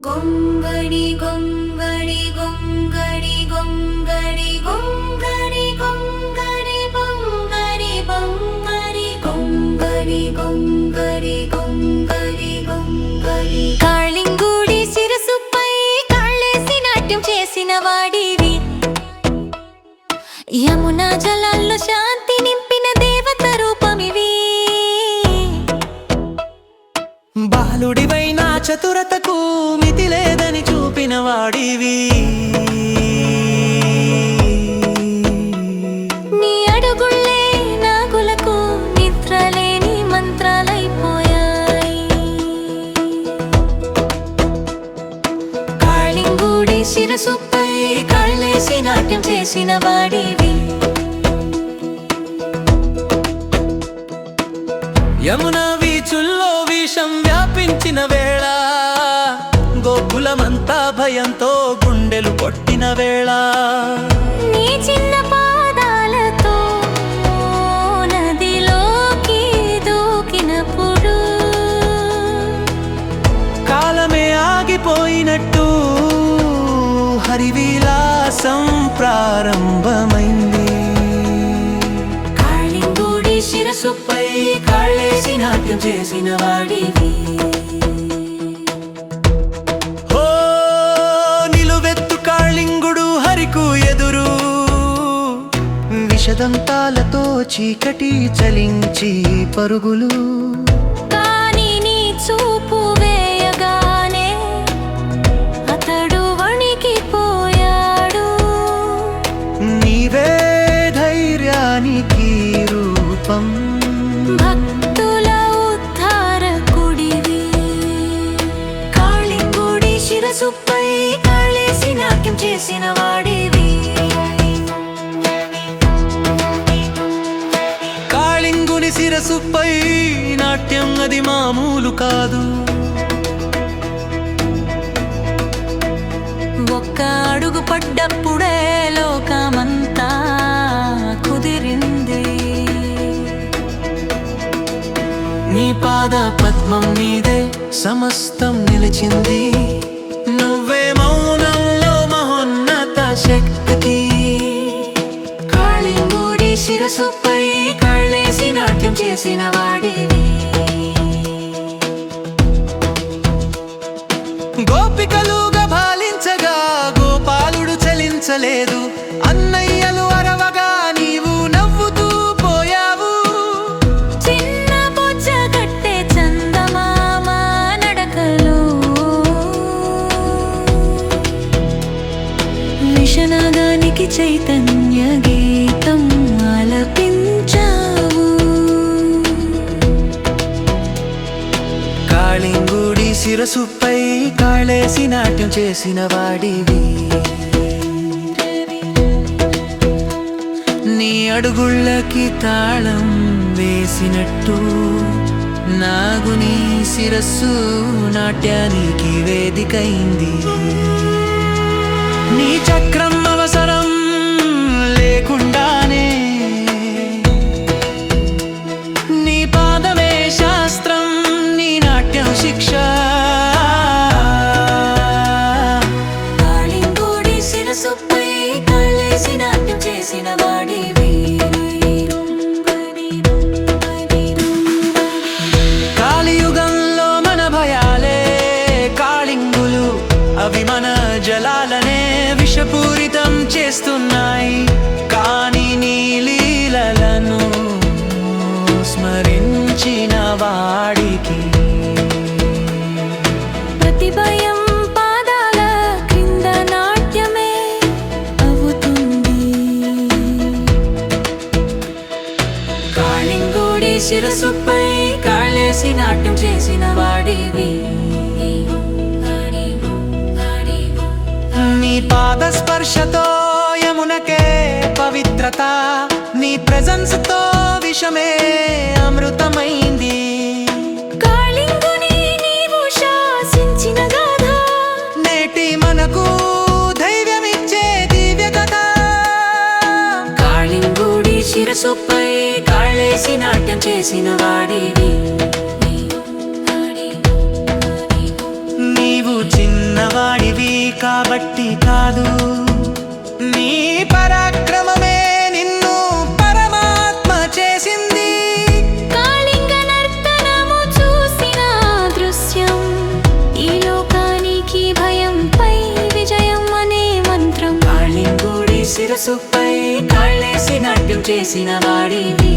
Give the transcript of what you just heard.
గొంగడి గొంగడి గొంగడి గొంగడి గొంగడి గొంగడి గొంగడి గొంగడి గొంగడి గొంగడి గొంగడి గొంగడి కాళింగుడి శిరసుపై కాళ్ళేసి నాట్యం చేసిన వాడివి యమునా జలాల్లో శాంతి నింపిన దేవత రూపమివి బాలుడివైన చతురతకు మితి లేదని చూపిన వాడివి నీ అడుగుళ్ళే నాగులకు నిద్రలేని మంత్రాలైపోయాయి కాళింగుడి శిరసుపై కాళ్ళేసి నాట్యం చేసిన వాడివి యమునా వీచుల్లో విషం వ్యాపించిన వేళ గోకులమంతా భయంతో గుండెలు కొట్టిన వేళ నీ చిన్న పాదాలతో నదిలోకి దూకినప్పుడు కాలమే ఆగిపోయినట్టు హరివిలాసం ప్రారంభమైంది కాళింగుడి శిరసుపై కాళ్ళేసి నాట్యం చేసిన వాడివి ఓ నిలువెత్తు కాళింగుడు హరికు ఎదురు విషదంతాలతో చీకటి చలించి పరుగులు కానీ నీ చూపు వేయగానే అతడు వణికిపోయాడు నీవే ధైర్యానికి రూపం భక్తుల ఉద్ధారకుడివి కాళింగుడి శిరసుపై కాళ్ళేసి నాట్యం చేసిన వాడివి కాళింగుని శిరసుపై నాట్యం అది మామూలు కాదు ఒక్క అడుగు పడ్డప్పుడే లోకమంతా కుదిరింది నీ పాద పద్మం మీదే సమస్తం నిలిచింది నువ్వే మౌనంలో మహోన్నత శక్తి కాళింగుడి శిరసుపై కాళ్ళేసి నాట్యం చేసిన వాడివి గోపికలుగా భాలించగా గోపాలుడు చలించలేదు అన్నయ్యలు అరవగా నీవు నవ్వుతూ పోయావు చిన్న బొజ్జ కట్టే చందమామ నడకలు విషనాదానికి చైతన్య గీతం ఆలపించావు కాళింగుడి శిరసుపై కాళేసి నాట్యం చేసిన వాడివి నీ అడుగుళ్ళకి తాళం వేసినట్టు నాగుని శిరస్సు నాట్యానికి వేదికైంది నీ చక్రం అవసరం లేకుండానే నీ పాదమే శాస్త్రం నీ నాట్యం శిక్ష కాళింగుడి శిరసుపై కాళ్ళేసి నాట్యం చేసిన వాడివి కాళియుగంలో మన భయాలే కాళింగులు అవి మన జలాలనే విషపూరితం చేస్తున్నాయి కానీ నీ లీలలను స్మరించిన వాడికి ప్రతి భయం పాదాల క్రింద నాట్యమే అవుతుంది కాళింగుడి శిరసుపై కాళ్ళేసి నాట్యం చేసిన వాడివి నీ పాద స్పర్శతో యమునకే పవిత్రత నీ ప్రెజెన్స్ తో విషమే అమృతమైంది కాళింగుని నీవు శాసించిన గాథ నేటి మనకు ధైర్యమిచ్చే దివ్య కథ కాళింగుడి శిరసుపై కాళ్ళేసి నాట్యం చేసిన వాడివి నీవు చిన్న కాబట్టి కాదు, నీ పరాక్రమమే నిన్ను పరమాత్మ చేసింది. కాళింగ నర్తనము చూసిన దృశ్యం, ఈ లోకానికి భయంపై విజయం అనే మంత్రం. కాళింగుడి శిరసుపై కాళ్ళేసి నాట్యం చేసిన వాడివి.